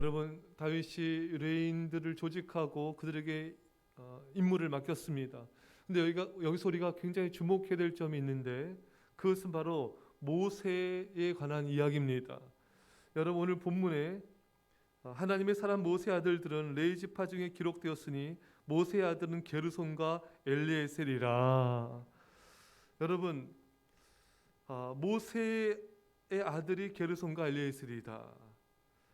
여러분, 다윗이 레인들을 조직하고 그들에게 임무를 맡겼습니다. 근데 여기서 우리가 굉장히 주목해야 될 점이 있는데, 그것은 바로 모세에 관한 이야기입니다. 여러분, 오늘 본문에 하나님의 사람 모세의 아들들은 레위 지파 중에 기록되었으니 모세의 아들은 게르손과 엘리에셀이라. 여러분, 모세의 아들이 게르손과 엘리에셀이다.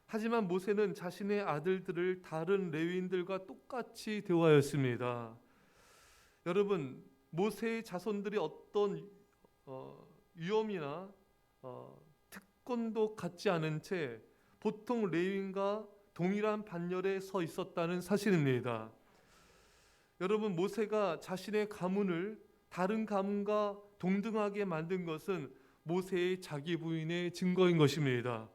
하지만 모세는 자신의 아들들을 다른 레위인들과 똑같이 대우하였습니다. 여러분, 모세의 자손들이 어떤 위험이나 특권도 갖지 않은 채 보통 레위인과 동일한 반열에 서 있었다는 사실입니다. 여러분, 모세가 자신의 가문을 다른 가문과 동등하게 만든 것은 모세의 자기 부인의 증거인 것입니다.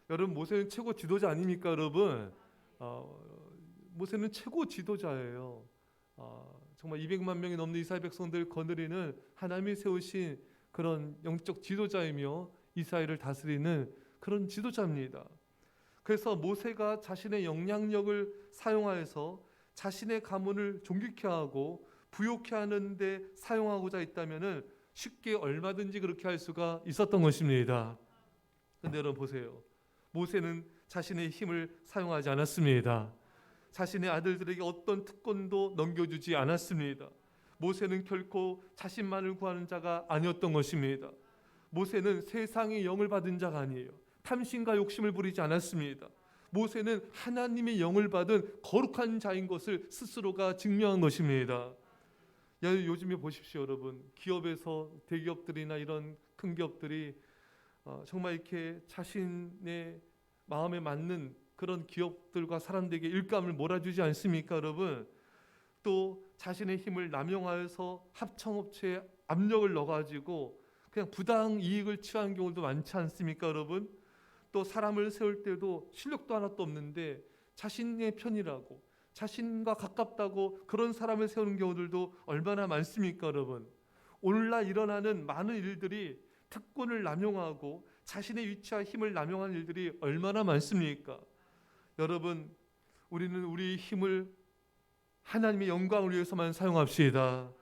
여러분, 모세는 최고 지도자 아닙니까, 여러분? 모세는 최고 지도자예요. 정말 200만 명이 넘는 이스라엘 백성들 거느리는 하나님이 세우신 그런 영적 지도자이며 이스라엘을 다스리는 그런 지도자입니다. 그래서 모세가 자신의 영향력을 사용하여서 자신의 가문을 존귀케 하고 부욕케 하는 데 사용하고자 했다면 쉽게 얼마든지 그렇게 할 수가 있었던 것입니다. 그런데 여러분 보세요. 모세는 자신의 힘을 사용하지 않았습니다. 자신의 아들들에게 어떤 특권도 넘겨주지 않았습니다. 모세는 결코 자신만을 구하는 자가 아니었던 것입니다. 모세는 세상의 영을 받은 자가 아니에요. 탐심과 욕심을 부리지 않았습니다. 모세는 하나님의 영을 받은 거룩한 자인 것을 스스로가 증명한 것입니다. 요즘에 보십시오, 여러분. 기업에서 대기업들이나 이런 큰 기업들이 정말 이렇게 자신의 마음에 맞는 그런 기업들과 사람들에게 일감을 몰아주지 않습니까, 여러분? 또 자신의 힘을 남용하여서 합청업체에 압력을 넣어가지고 그냥 부당 이익을 취하는 경우도 많지 않습니까, 여러분? 또 사람을 세울 때도 실력도 하나도 없는데 자신의 편이라고, 자신과 가깝다고 그런 사람을 세우는 경우들도 얼마나 많습니까, 여러분? 오늘날 일어나는 많은 일들이 특권을 남용하고 자신의 위치와 힘을 남용하는 일들이 얼마나 많습니까? 여러분, 우리는 우리 힘을 하나님의 영광을 위해서만 사용합시다.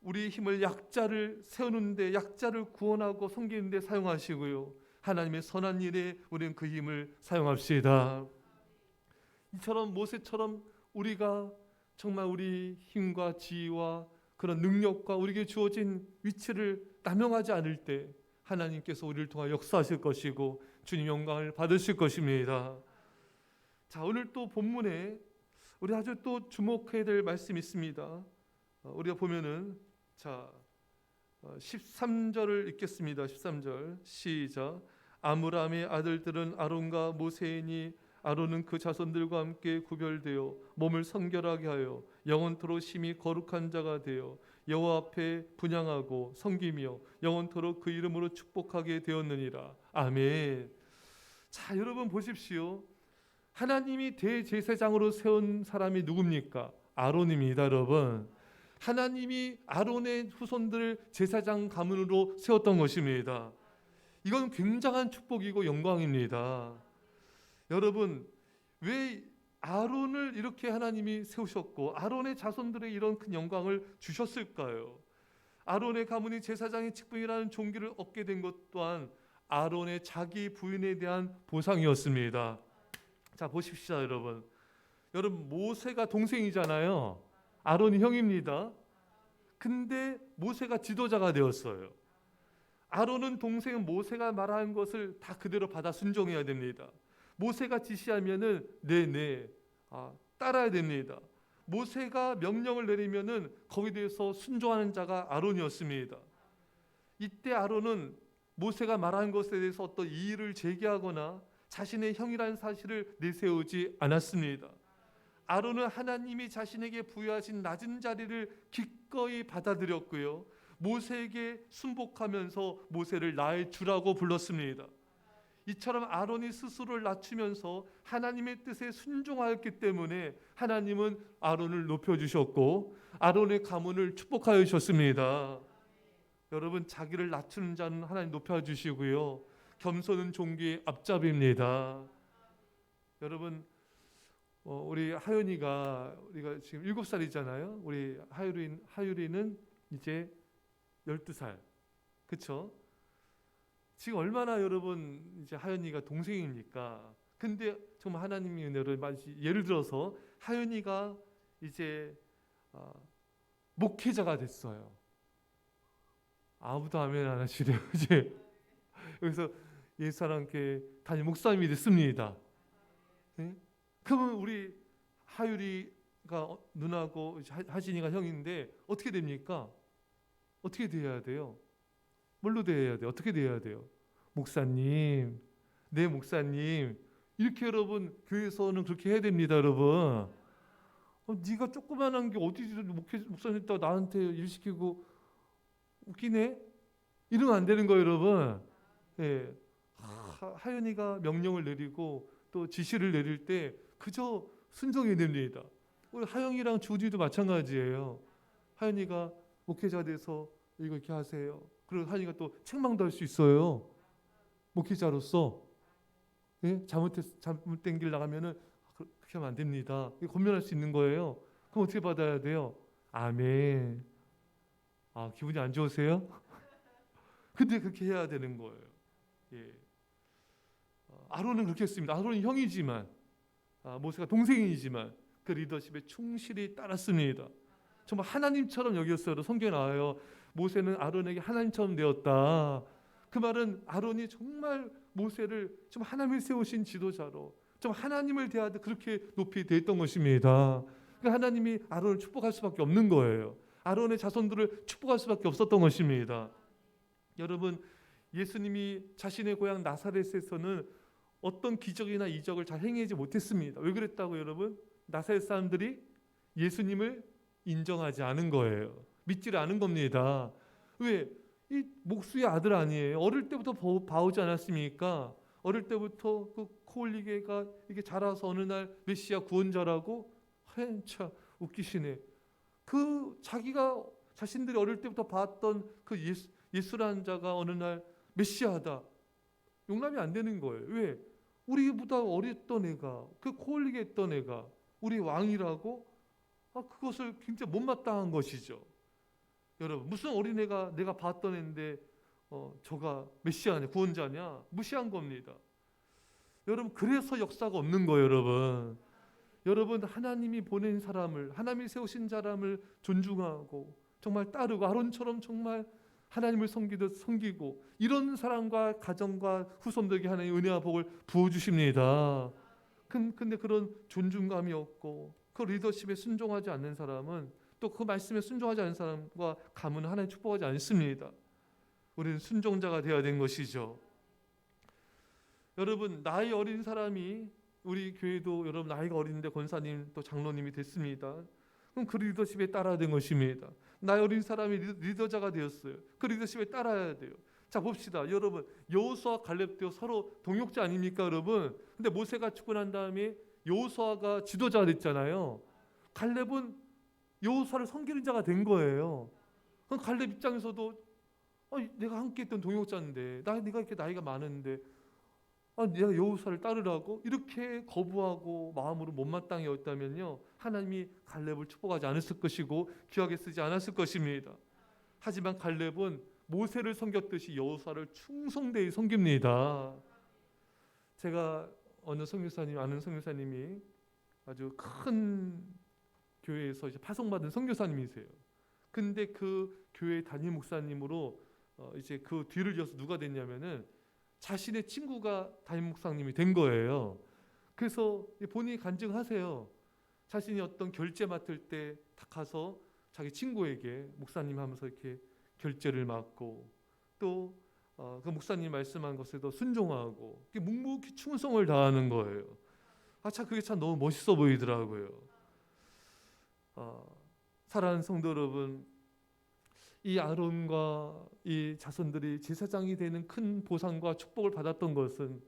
우리 힘을 약자를 세우는데, 약자를 구원하고 섬기는 데 사용하시고요, 하나님의 선한 일에 우리는 그 힘을 사용합시다. 이처럼 모세처럼 우리가 정말 우리 힘과 지위와 그런 능력과 우리에게 주어진 위치를 남용하지 않을 때 하나님께서 우리를 통하여 역사하실 것이고 주님 영광을 받으실 것입니다. 자, 오늘 또 본문에 우리 아주 또 주목해야 될 말씀이 있습니다. 우리가 보면은 13절을 읽겠습니다. 13절 시작. 아므람의 아들들은 아론과 모세이니 아론은 그 자손들과 함께 구별되어 몸을 성결하게 하여 영원토록 심히 거룩한 자가 되어 여호와 앞에 분향하고 섬기며 영원토록 그 이름으로 축복하게 되었느니라. 아멘. 자, 여러분 보십시오. 하나님이 대제사장으로 세운 사람이 누굽니까? 아론입니다, 여러분. 하나님이 아론의 후손들을 제사장 가문으로 세웠던 것입니다. 이건 굉장한 축복이고 영광입니다. 여러분, 왜 아론을 이렇게 하나님이 세우셨고 아론의 자손들의 이런 큰 영광을 주셨을까요? 아론의 가문이 제사장의 직분이라는 존귀를 얻게 된 것 또한 아론의 자기 부인에 대한 보상이었습니다. 자, 보십시오, 여러분. 여러분, 모세가 동생이잖아요. 아론이 형입니다. 근데 모세가 지도자가 되었어요. 아론은 동생 모세가 말하는 것을 다 그대로 받아 순종해야 됩니다. 모세가 지시하면은 네네 따라야 됩니다. 모세가 명령을 내리면은 거기에 대해서 순종하는 자가 아론이었습니다. 이때 아론은 모세가 말한 것에 대해서 어떤 이의를 제기하거나 자신의 형이라는 사실을 내세우지 않았습니다. 아론은 하나님이 자신에게 부여하신 낮은 자리를 기꺼이 받아들였고요, 모세에게 순복하면서 모세를 나의 주라고 불렀습니다. 이처럼 아론이 스스로를 낮추면서 하나님의 뜻에 순종하였기 때문에 하나님은 아론을 높여주셨고 아론의 가문을 축복하여 주셨습니다. 여러분, 자기를 낮추는 자는 하나님 높여주시고요, 겸손은 종기의 앞잡이입니다. 여러분 우리 하윤이가 우리가 지금 7살이잖아요. 우리 하율이는 이제 12살. 그렇죠? 지금 얼마나 여러분 이제 하윤이가 동생입니까? 근데 정말 하나님의 은혜를 예를 들어서 하윤이가 이제 목회자가 됐어요. 아무도 아멘 안 하시래요. 이제 여기서 예수사랑교회 담임 목사님이 됐습니다. 네? 그러면 우리 하율이가 누나고 하진이가 형인데 어떻게 됩니까? 어떻게 돼야 돼요? 뭘로 돼야 돼요? 어떻게 돼야 돼요? 목사님, 네 목사님, 이렇게 여러분 교회에서는 그렇게 해야 됩니다, 여러분. 네가 조그만한 게 어디 목사님 있다고 나한테 일 시키고 웃기네? 이러면 안 되는 거예요, 여러분. 예. 하연이가 명령을 내리고 또 지시를 내릴 때 그저 순종해야 됩니다. 우리 하영이랑 주디도 마찬가지예요. 하연이가 목회자 돼서 이거 이렇게 하세요. 그리고 하연이가 또 책망도 할 수 있어요. 목회자로서. 예? 잘못된 길 나가면은 그렇게 하면 안 됩니다. 권면할 수 있는 거예요. 그럼 어떻게 받아야 돼요? 아멘. 기분이 안 좋으세요? 근데 그렇게 해야 되는 거예요. 예. 아론은 그렇게 했습니다. 아론은 형이지만 모세가 동생이지만 그 리더십에 충실히 따랐습니다. 정말 하나님처럼 여겼어요. 성경에 나와요. 모세는 아론에게 하나님처럼 되었다. 그 말은 아론이 정말 모세를 좀 하나님이 세우신 지도자로 좀 하나님을 대하듯 그렇게 높이 대했던 것입니다. 그러니까 하나님이 아론을 축복할 수밖에 없는 거예요. 아론의 자손들을 축복할 수밖에 없었던 것입니다. 여러분, 예수님이 자신의 고향 나사렛에서는 어떤 기적이나 이적을 잘 행하지 못했습니다. 왜 그랬다고 여러분? 나사렛 사람들이 예수님을 인정하지 않은 거예요. 믿지를 않은 겁니다. 왜? 이 목수의 아들 아니에요. 어릴 때부터 봐오지 않았습니까? 어릴 때부터 그 코올리게가 이게 자라서 어느 날 메시아 구원자라고 참 웃기시네. 그 자기가 자신들이 어릴 때부터 봤던 그 예수라는 자가 어느 날 메시아다. 용납이 안 되는 거예요. 왜? 우리보다 어렸던 애가 그 코올리게 했던 애가 우리 왕이라고 그것을 굉장히 못마땅한 것이죠. 여러분 무슨 어린애가 내가 봤던 애인데 저가 메시아냐 구원자냐 무시한 겁니다. 여러분 그래서 역사가 없는 거예요. 여러분 하나님이 보낸 사람을 하나님이 세우신 사람을 존중하고 정말 따르고 아론처럼 정말 하나님을 섬기듯 섬기고 이런 사람과 가정과 후손들에게 하나님의 은혜와 복을 부어주십니다. 근데 그런 존중감이 없고 그 리더십에 순종하지 않는 사람은 또 그 말씀에 순종하지 않는 사람과 가문은 하나님 축복하지 않습니다. 우리는 순종자가 되어야 되는 것이죠. 여러분 나이 어린 사람이 우리 교회도 여러분 나이가 어린데 권사님 또 장로님이 됐습니다. 그럼 그 리더십에 따라야 되는 것입니다. 나이 어린 사람이 리더자가 되었어요. 그 리더십에 따라야 돼요. 자 봅시다. 여러분 여호수아 갈렙도 서로 동역자 아닙니까 여러분? 근데 모세가 죽고 난 다음에 여호수아가 지도자가 됐잖아요. 갈렙은 여호수아를 섬기는 자가 된 거예요. 그럼 갈렙 입장에서도 내가 함께했던 동역자인데 내가 이렇게 나이가 많은데 내가 여호수아를 따르라고 이렇게 거부하고 마음으로 못마땅히 여겼다면요 하나님이 갈렙을 축복하지 않았을 것이고 귀하게 쓰지 않았을 것입니다. 하지만 갈렙은 모세를 섬겼듯이 여호수아를 충성되이 섬깁니다. 제가 아는 선교사님이 아주 큰 교회에서 이제 파송받은 선교사님이세요. 근데 그 교회 담임 목사님으로 이제 그 뒤를 이어서 누가 됐냐면은 자신의 친구가 담임 목사님이 된 거예요. 그래서 본인이 간증하세요. 자신이 어떤 결제 맡을 때 딱 가서 자기 친구에게 목사님 하면서 이렇게 결제를 맡고 또 그 목사님 말씀한 것에도 순종하고 묵묵히 충성을 다하는 거예요. 참 그게 참 너무 멋있어 보이더라고요. 사랑하는 성도 여러분, 이 아론과 이 자손들이 제사장이 되는 큰 보상과 축복을 받았던 것은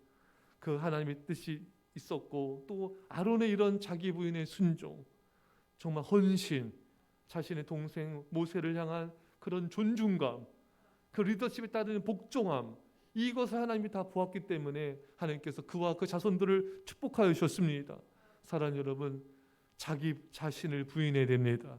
그 하나님의 뜻이 있었고 또 아론의 이런 자기 부인의 순종, 정말 헌신, 자신의 동생 모세를 향한 그런 존중감, 그 리더십에 따르는 복종함, 이것을 하나님이 다 보았기 때문에 하나님께서 그와 그 자손들을 축복하여 주셨습니다. 사랑하는 여러분, 자기 자신을 부인해야 됩니다.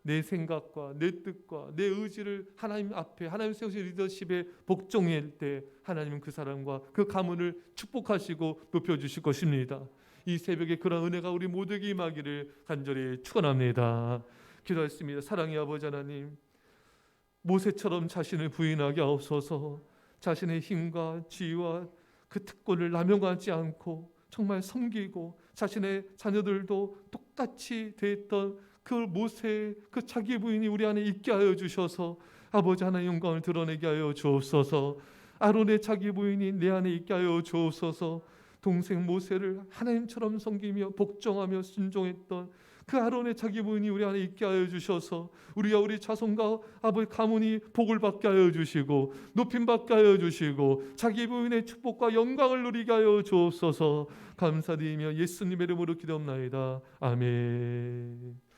내 생각과 내 뜻과 내 의지를 하나님 앞에 하나님 세우신 리더십에 복종할 때 하나님은 그 사람과 그 가문을 축복하시고 높여주실 것입니다. 이 새벽에 그런 은혜가 우리 모두에게 임하기를 간절히 축원합니다. 기도하겠습니다. 사랑의 아버지 하나님, 모세처럼 자신을 부인하게 하옵소서. 자신의 힘과 지위와 그 특권을 남용하지 않고 정말 섬기고 자신의 자녀들도 똑같이 대했던 그 모세의 그 자기 부인이 우리 안에 있게 하여 주셔서 아버지 하나님의 영광을 드러내게 하여 주옵소서. 아론의 자기 부인이 내 안에 있게 하여 주옵소서. 동생 모세를 하나님처럼 섬기며 복종하며 순종했던 그 아론의 자기 부인이 우리 안에 있게 하여 주셔서 우리와 우리 자손과 아버지 가문이 복을 받게 하여 주시고 높임 받게 하여 주시고 자기 부인의 축복과 영광을 누리게 하여 주옵소서. 감사드리며 예수님의 이름으로 기도합나이다. 아멘.